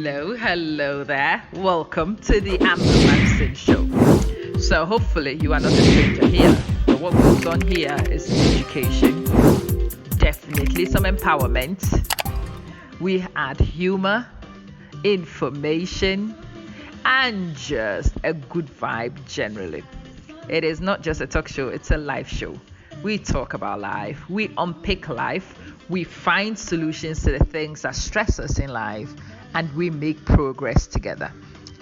Hello there. Welcome to the Manson show. So hopefully you are not a stranger here. But what goes on here is education, definitely some empowerment. We add humor, information, and just a good vibe generally. It is not just a talk show, it's a live show. We talk about life, we unpick life, we find solutions to the things that stress us in life, and we make progress together.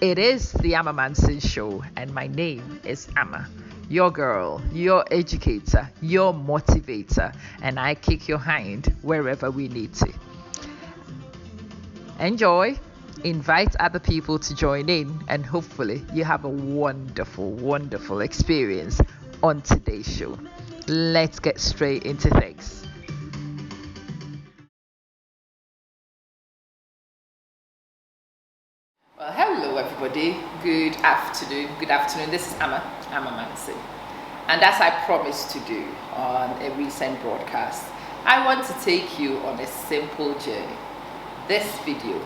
It is the Amma Manson show, and my name is Amma, your girl, your educator, your motivator, and I kick your hind wherever we need to. Enjoy, invite other people to join in, and hopefully you have a wonderful experience on today's show. Let's get straight into things. Well, hello everybody. Good afternoon. This is Amma Manson. And as I promised to do on a recent broadcast, I want to take you on a simple journey. This video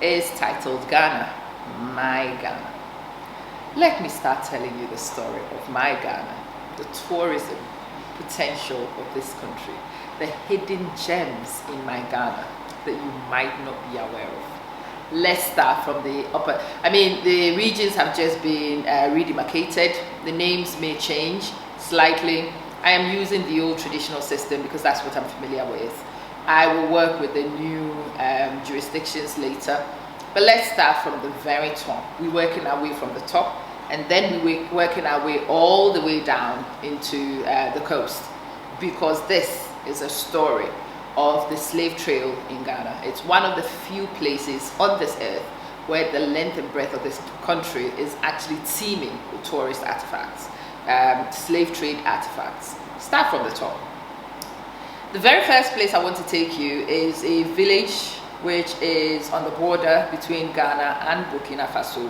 is titled Ghana, My Ghana. Let me start telling you the story of my Ghana, the tourism potential of this country, the hidden gems in my Ghana that you might not be aware of. Let's start from the upper. The regions have just been redemarcated. The names may change slightly. I am using the old traditional system because that's what I'm familiar with. I will work with the new jurisdictions later. But let's start from the very top. We're working our way from the top, and then we're working our way all the way down into the coast, because this is a story of the slave trade in Ghana. It's one of the few places on this earth where the length and breadth of this country is actually teeming with tourist artifacts, slave trade artifacts. Start from the top. The very first place I want to take you is a village which is on the border between Ghana and Burkina Faso.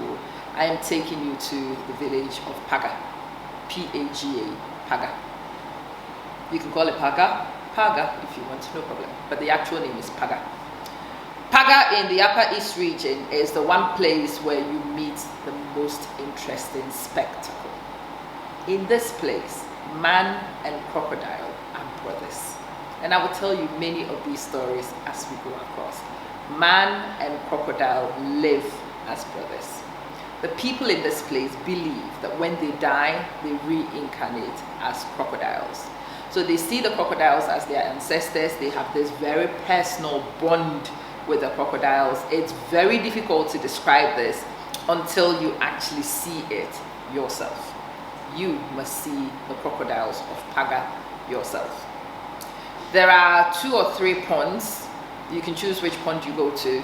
I am taking you to the village of Paga, P-A-G-A, Paga. You can call it Paga if you want, no problem, but the actual name is Paga. Paga in the Upper East region is the one place where you meet the most interesting spectacle. In this place, man and crocodile are brothers. And I will tell you many of these stories as we go across. Man and crocodile live as brothers. The people in this place believe that when they die, they reincarnate as crocodiles. So they see the crocodiles as their ancestors. They have this very personal bond with the crocodiles. It's very difficult to describe this until you actually see it yourself. You must see the crocodiles of Paga yourself. There are 2 or 3 ponds. You can choose which pond you go to.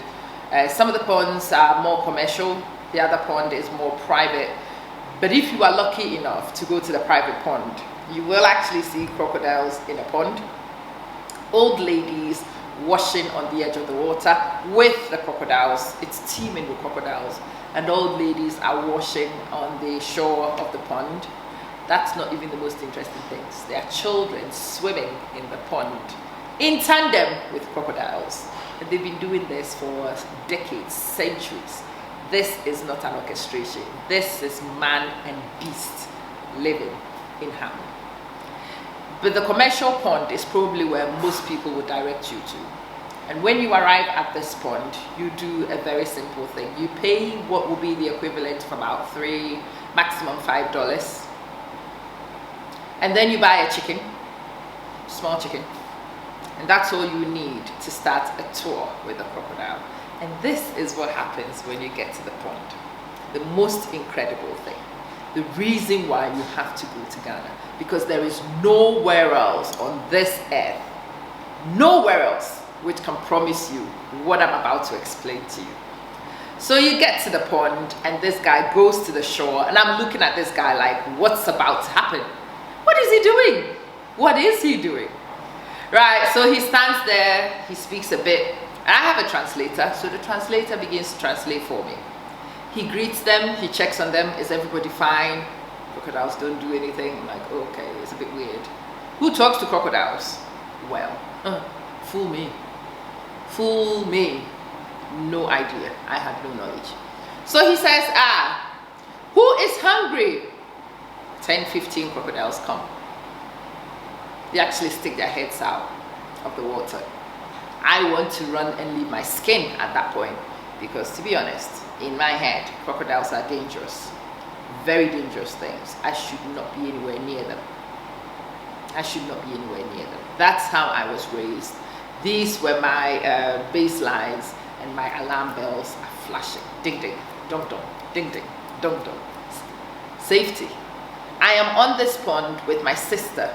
Some of the ponds are more commercial. The other pond is more private. But if you are lucky enough to go to the private pond, you will actually see crocodiles in a pond. Old ladies washing on the edge of the water with the crocodiles. It's teeming with crocodiles. And old ladies are washing on the shore of the pond. That's not even the most interesting things. There are children swimming in the pond in tandem with crocodiles. And they've been doing this for decades, centuries. This is not an orchestration. This is man and beast living in harmony. But the commercial pond is probably where most people would direct you to. And when you arrive at this pond, you do a very simple thing. You pay what will be the equivalent of about $3, maximum $5. And then you buy a chicken, small chicken. And that's all you need to start a tour with the crocodile. And this is what happens when you get to the pond. The most incredible thing. The reason why you have to go to Ghana. Because there is nowhere else on this earth, nowhere else, which can promise you what I'm about to explain to you. So you get to the pond, and this guy goes to the shore, and I'm looking at this guy like, what's about to happen? What is he doing? What is he doing? Right, so he stands there, he speaks a bit. I have a translator, so the translator begins to translate for me. He greets them, he checks on them, is everybody fine? Crocodiles don't do anything. I'm like, okay, it's a bit weird. Who talks to crocodiles? Well, fool me. No idea. I had no knowledge. So he says, who is hungry? 10, 15 crocodiles come. They actually stick their heads out of the water. I want to run and leave my skin at that point, because to be honest, in my head, crocodiles are dangerous. Very dangerous things. I should not be anywhere near them. I should not be anywhere near them. That's how I was raised. These were my baselines, and my alarm bells are flashing. Ding ding, dong dong, ding ding, dong dong. Safety. I am on this pond with my sister,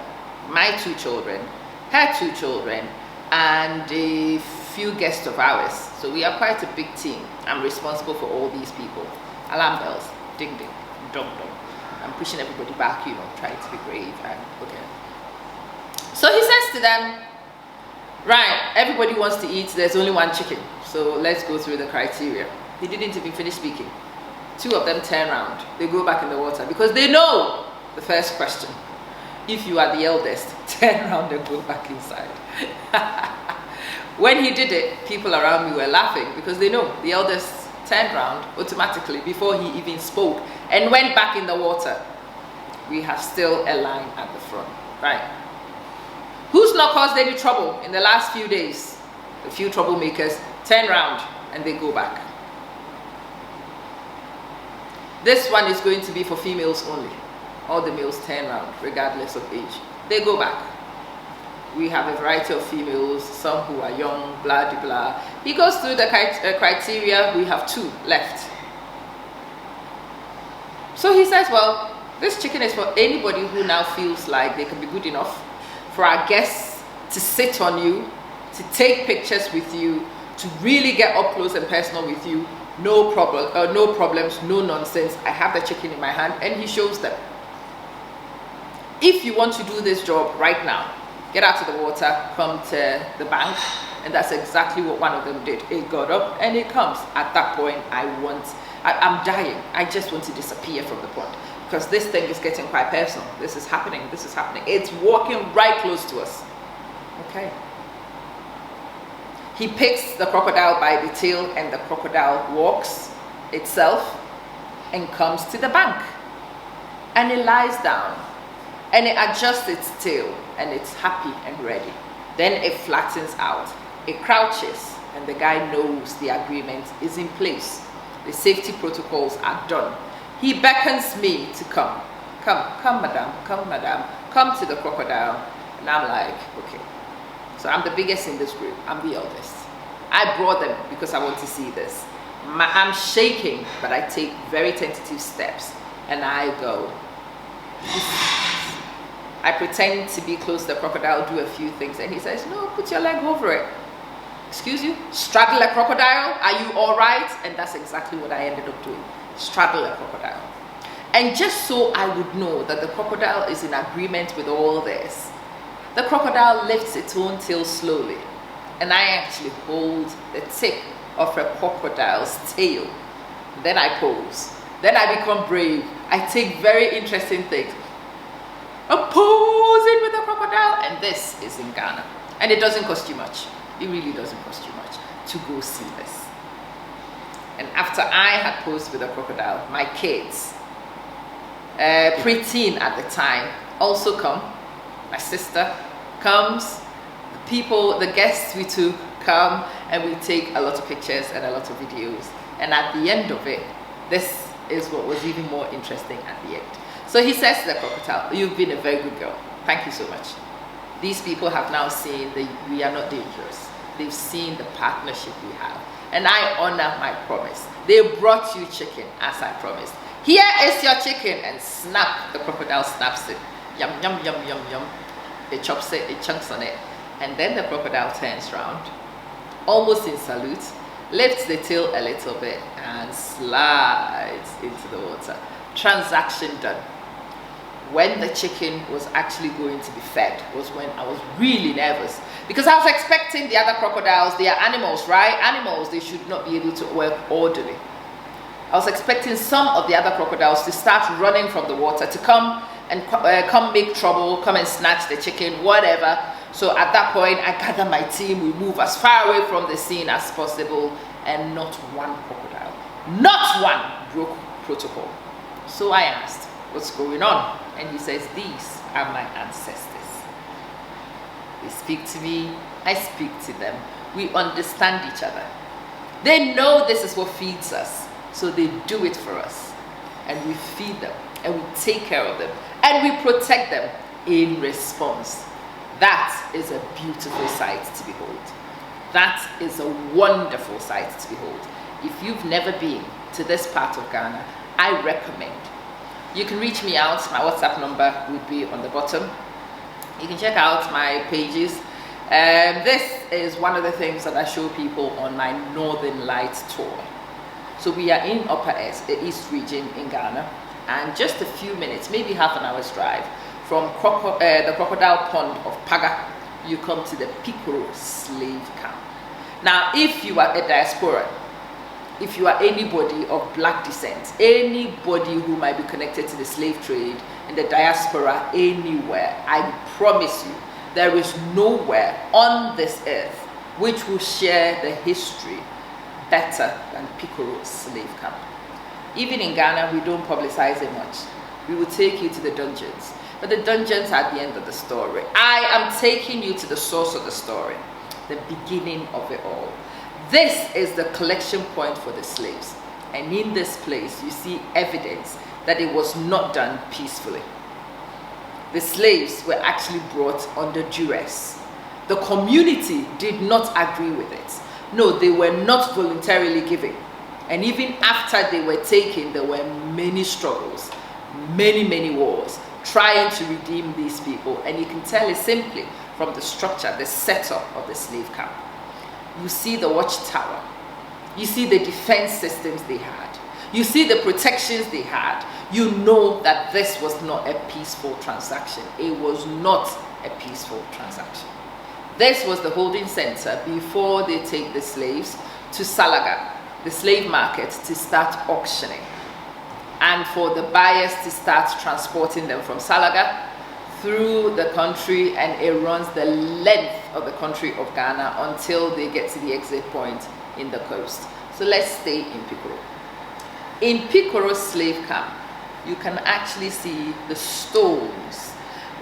my 2 children, her 2 children, and a few guests of ours. So we are quite a big team. I'm responsible for all these people. Alarm bells, ding ding, dong dong. I'm pushing everybody back, trying to be brave and okay. So he says to them, right, everybody wants to eat, there's only 1 chicken. So let's go through the criteria. He didn't even finish speaking. 2 of them turn around. They go back in the water because they know the first question. If you are the eldest, turn around and go back inside. When he did it, people around me were laughing because they know the eldest turned around automatically before he even spoke and went back in the water. We have still a line at the front, right? Who's not caused any trouble in the last few days? A few troublemakers turn around and they go back. This one is going to be for females only. All the males turn around regardless of age. They go back. We have a variety of females, some who are young, blah, blah, blah. He goes through the criteria. We have 2 left. So he says, well, this chicken is for anybody who now feels like they can be good enough for our guests to sit on you, to take pictures with you, to really get up close and personal with you. No problem, no problems, no nonsense. I have the chicken in my hand, and he shows them. If you want to do this job right now, get out of the water, come to the bank, and that's exactly what one of them did. It got up and it comes. At that point, I'm dying. I just want to disappear from the pond because this thing is getting quite personal. This is happening. This is happening. It's walking right close to us. Okay. He picks the crocodile by the tail, and the crocodile walks itself and comes to the bank, and it lies down. And it adjusts its tail, and it's happy and ready. Then it flattens out. It crouches, and the guy knows the agreement is in place. The safety protocols are done. He beckons me to come. Come, madam, come to the crocodile. And I'm like, okay. So I'm the biggest in this group. I'm the eldest. I brought them because I want to see this. I'm shaking, but I take very tentative steps, and I go. I pretend to be close to the crocodile, do a few things, and he says, no, put your leg over it. Excuse you? Straddle a crocodile? Are you all right? And that's exactly what I ended up doing. Straddle a crocodile. And just so I would know that the crocodile is in agreement with all this, the crocodile lifts its own tail slowly, and I actually hold the tip of a crocodile's tail. Then I pose. Then I become brave. I take very interesting things. I'm posing with a crocodile, and this is in Ghana. And it doesn't cost you much. It really doesn't cost you much to go see this. And after I had posed with a crocodile, my kids, preteen at the time, also come. My sister comes. The people, the guests we took come, and we take a lot of pictures and a lot of videos. And at the end of it, this is what was even more interesting at the end. So he says to the crocodile, you've been a very good girl. Thank you so much. These people have now seen that we are not dangerous. They've seen the partnership we have. And I honor my promise. They brought you chicken as I promised. Here is your chicken, and snap, the crocodile snaps it. Yum, yum, yum, yum, yum. It chops it, it chunks on it. And then the crocodile turns round, almost in salute, lifts the tail a little bit, and slides into the water. Transaction done. When the chicken was actually going to be fed was when I was really nervous, because I was expecting the other crocodiles, they are animals, right? Animals, they should not be able to work orderly. I was expecting some of the other crocodiles to start running from the water, to come and come make trouble, come and snatch the chicken, whatever. So at that point, I gather my team, we move as far away from the scene as possible, and not one crocodile, not one broke protocol. So I asked, what's going on? And he says, these are my ancestors. They speak to me, I speak to them. We understand each other. They know this is what feeds us, so they do it for us. And we feed them, and we take care of them, and we protect them in response. That is a beautiful sight to behold. That is a wonderful sight to behold. If you've never been to this part of Ghana, I recommend. You can reach me out. My WhatsApp number would be on the bottom. You can check out my pages. This is one of the things that I show people on my Northern Lights tour. So we are in Upper East region in Ghana, and just a few minutes, maybe half an hour's drive from the crocodile pond of Paga, you come to the Pikworo slave camp. Now, if you are a diaspora, if you are anybody of black descent, anybody who might be connected to the slave trade in the diaspora anywhere, I promise you, there is nowhere on this earth which will share the history better than Pikworo slave camp. Even in Ghana, we don't publicize it much. We will take you to the dungeons, but the dungeons are at the end of the story. I am taking you to the source of the story, the beginning of it all. This is the collection point for the slaves, and in this place you see evidence that it was not done peacefully. The slaves were actually brought under duress. The community did not agree with it. No, they were not voluntarily giving. And even after they were taken, there were many struggles, many wars, trying to redeem these people. And you can tell it simply from the structure, the setup of the slave camp. You see the watchtower. You see the defense systems they had. You see the protections they had. You know that this was not a peaceful transaction. It was not a peaceful transaction. This was the holding center before they take the slaves to Salaga, the slave market, to start auctioning, and for the buyers to start transporting them from Salaga through the country, and it runs the length of the country of Ghana until they get to the exit point in the coast. So let's stay in Pikworo. In Pikworo slave camp, you can actually see the stones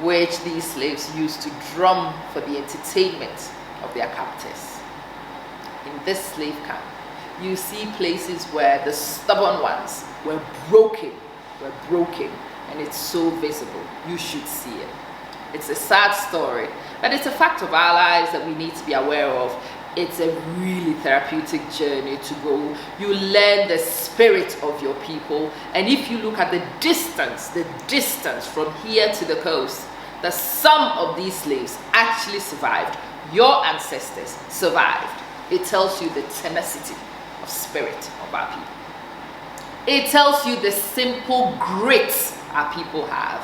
which these slaves used to drum for the entertainment of their captors. In this slave camp, you see places where the stubborn ones were broken, and it's so visible. You should see it. It's a sad story, but it's a fact of our lives that we need to be aware of. It's a really therapeutic journey to go. You learn the spirit of your people, and if you look at the distance from here to the coast, that some of these slaves actually survived. Your ancestors survived. It tells you the tenacity of spirit of our people. It tells you the simple grit our people have.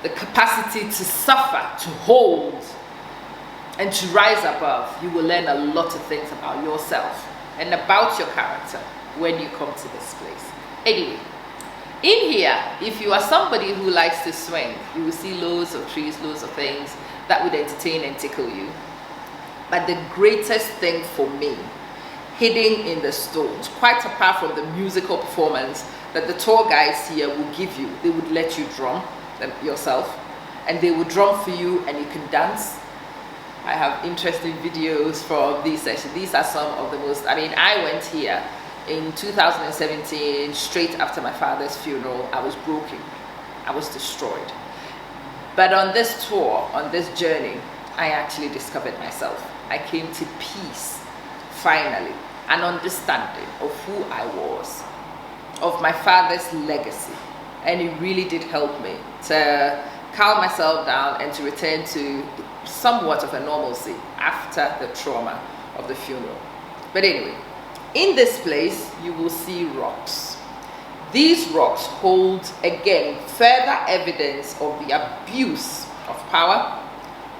The capacity to suffer, to hold, and to rise above. You will learn a lot of things about yourself and about your character when you come to this place. Anyway, in here, if you are somebody who likes to swing, you will see loads of trees, loads of things that would entertain and tickle you. But the greatest thing for me, hidden in the stones, quite apart from the musical performance that the tour guides here will give you, they would let you drum yourself, and they will drum for you, and you can dance. I have interesting videos from these sessions. These are some of the most, I went here in 2017, straight after my father's funeral. I was broken. I was destroyed. But on this tour, on this journey, I actually discovered myself. I came to peace, finally, an understanding of who I was, of my father's legacy. And it really did help me to calm myself down and to return to somewhat of a normalcy after the trauma of the funeral. But anyway, in this place, you will see rocks. These rocks hold, again, further evidence of the abuse of power,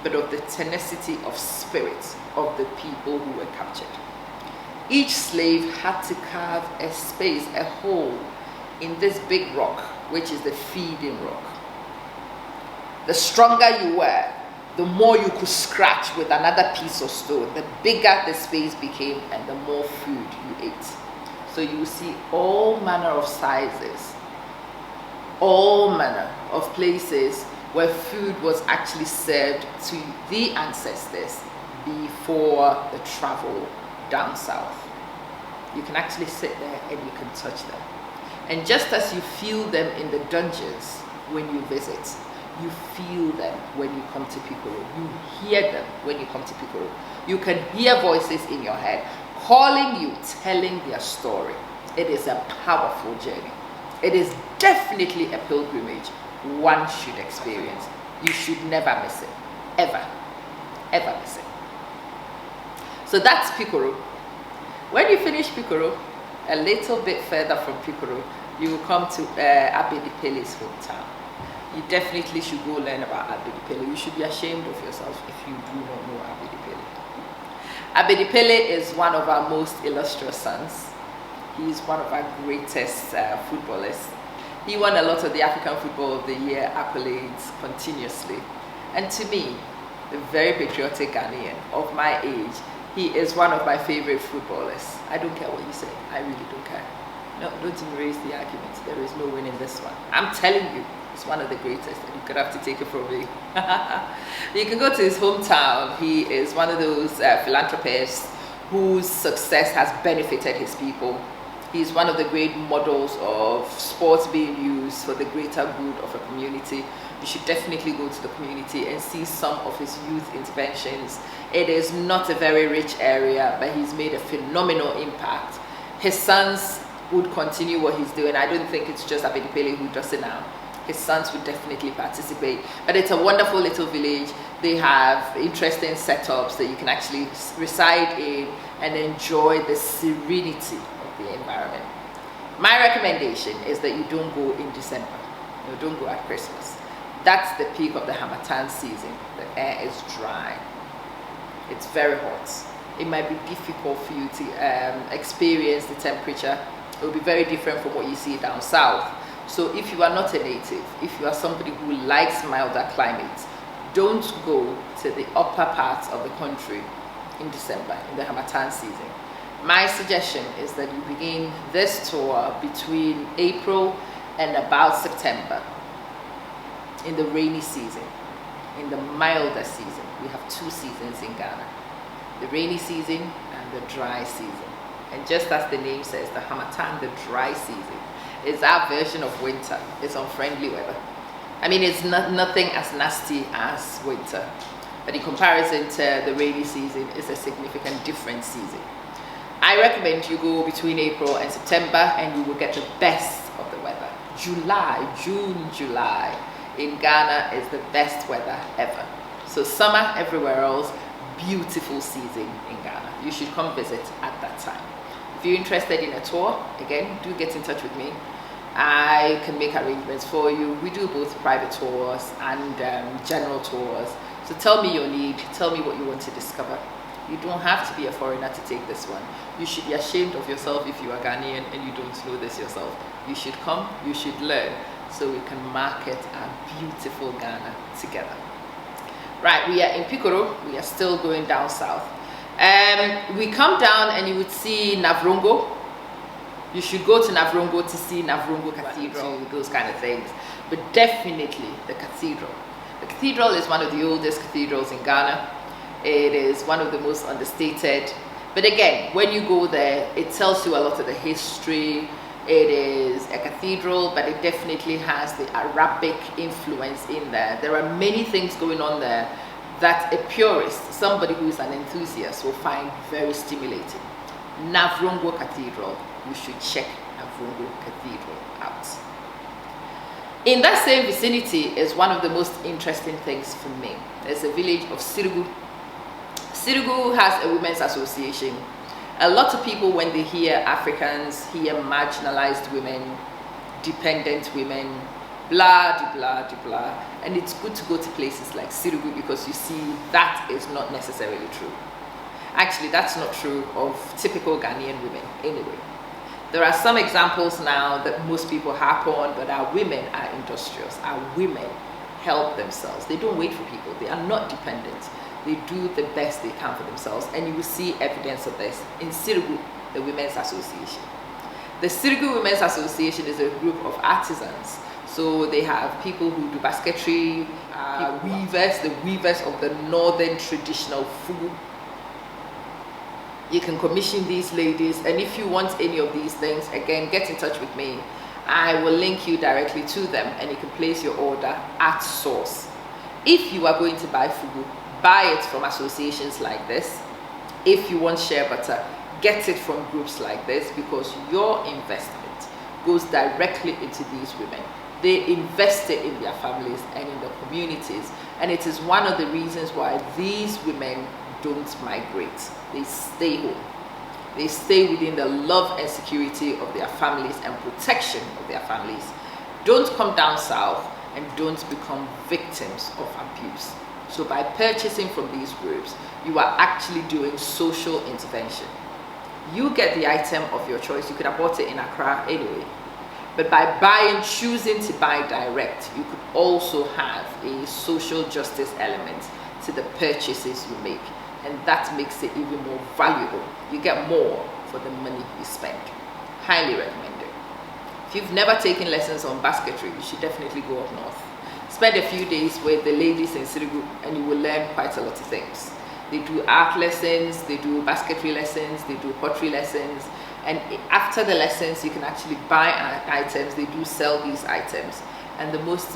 but of the tenacity of spirit of the people who were captured. Each slave had to carve a space, a hole, in this big rock, which is the feeding rock. The stronger you were, the more you could scratch with another piece of stone, the bigger the space became and the more food you ate. So you will see all manner of sizes, all manner of places where food was actually served to the ancestors before the travel down south. You can actually sit there and you can touch them. And just as you feel them in the dungeons when you visit, you feel them when you come to Pikworo. You hear them when you come to Pikworo. You can hear voices in your head calling you, telling their story. It is a powerful journey. It is definitely a pilgrimage one should experience. You should never miss it. Ever. Ever miss it. So that's Pikworo. When you finish Pikworo, a little bit further from Pikworo, you will come to Abedipele's hometown. You definitely should go learn about Abedipele. You should be ashamed of yourself if you do not know Abedipele. Abedipele is one of our most illustrious sons. He is one of our greatest footballers. He won a lot of the African Football of the Year accolades continuously. And to me, a very patriotic Ghanaian of my age, he is one of my favorite footballers. I don't care what you say. I really don't care. No, don't even raise the argument. There is no winning this one. I'm telling you, it's one of the greatest, and you could have to take it from me. You can go to his hometown. He is one of those philanthropists whose success has benefited his people. He's one of the great models of sports being used for the greater good of a community. You should definitely go to the community and see some of his youth interventions. It is not a very rich area, but he's made a phenomenal impact. His sons would continue what he's doing. I don't think it's just Abedipele who does it now. His sons would definitely participate. But it's a wonderful little village. They have interesting setups that you can actually reside in and enjoy the serenity of the environment. My recommendation is that you don't go in December. No, don't go at Christmas. That's the peak of the Harmattan season. The air is dry. It's very hot. It might be difficult for you to experience the temperature. It will be very different from what you see down south. So if you are not a native, if you are somebody who likes milder climates, don't go to the upper parts of the country in December, in the Harmattan season. My suggestion is that you begin this tour between April and about September, in the rainy season, in the milder season. We have two seasons in Ghana, the rainy season and the dry season. And just as the name says, the Harmattan, the dry season, is our version of winter. It's unfriendly weather. I mean, it's nothing as nasty as winter, but in comparison to the rainy season, it's a significant different season. I recommend you go between April and September and you will get the best of the weather. June, July in Ghana is the best weather ever. So summer everywhere else, beautiful season in Ghana. You should come visit at that time. If you're interested in a tour, again, do get in touch with me. I can make arrangements for you. We do both private tours and general tours. So tell me your need, tell me what you want to discover. You don't have to be a foreigner to take this one. You should be ashamed of yourself if you are Ghanaian and you don't know this yourself. You should come, you should learn, so we can market our beautiful Ghana together. Right, we are in Pikworo. We are still going down south. We come down and you would see Navrongo. You should go to Navrongo to see Navrongo Cathedral, those kind of things. But definitely the cathedral. The cathedral is one of the oldest cathedrals in Ghana. It is one of the most understated. But again, when you go there, it tells you a lot of the history. It is a cathedral, but it definitely has the Arabic influence in there. There are many things going on there that a purist, somebody who is an enthusiast, will find very stimulating. Navrongo Cathedral, you should check Navrongo Cathedral out. In that same vicinity is one of the most interesting things for me. There's a village of Sirugu. Sirugu has a women's association. A lot of people, when they hear Africans, hear marginalized women, dependent women, blah, de blah, de blah. And it's good to go to places like Sirugu because you see that is not necessarily true. Actually, that's not true of typical Ghanaian women anyway. There are some examples now that most people harp on, but our women are industrious. Our women help themselves. They don't wait for people. They are not dependent. They do the best they can for themselves, and you will see evidence of this in Sirugu, the Women's Association. The Sirugu Women's Association is a group of artisans. So they have people who do basketry, weavers, the weavers of the northern traditional fugu. You can commission these ladies, and if you want any of these things, again, get in touch with me. I will link you directly to them, and you can place your order at source. If you are going to buy fugu, buy it from associations like this. If you want shea butter, get it from groups like this, because your investment goes directly into these women. They invested in their families and in the communities, and it is one of the reasons why these women don't migrate. They stay home. They stay within the love and security of their families and protection of their families. Don't come down south and don't become victims of abuse. So by purchasing from these groups, you are actually doing social intervention. You get the item of your choice. You could have bought it in Accra anyway. But by choosing to buy direct, you could also have a social justice element to the purchases you make. And that makes it even more valuable. You get more for the money you spend. Highly recommended. If you've never taken lessons on basketry, you should definitely go up north. Spend a few days with the ladies in Sirugu, and you will learn quite a lot of things. They do art lessons, they do basketry lessons, they do pottery lessons, and after the lessons you can actually buy items. They do sell these items, and the most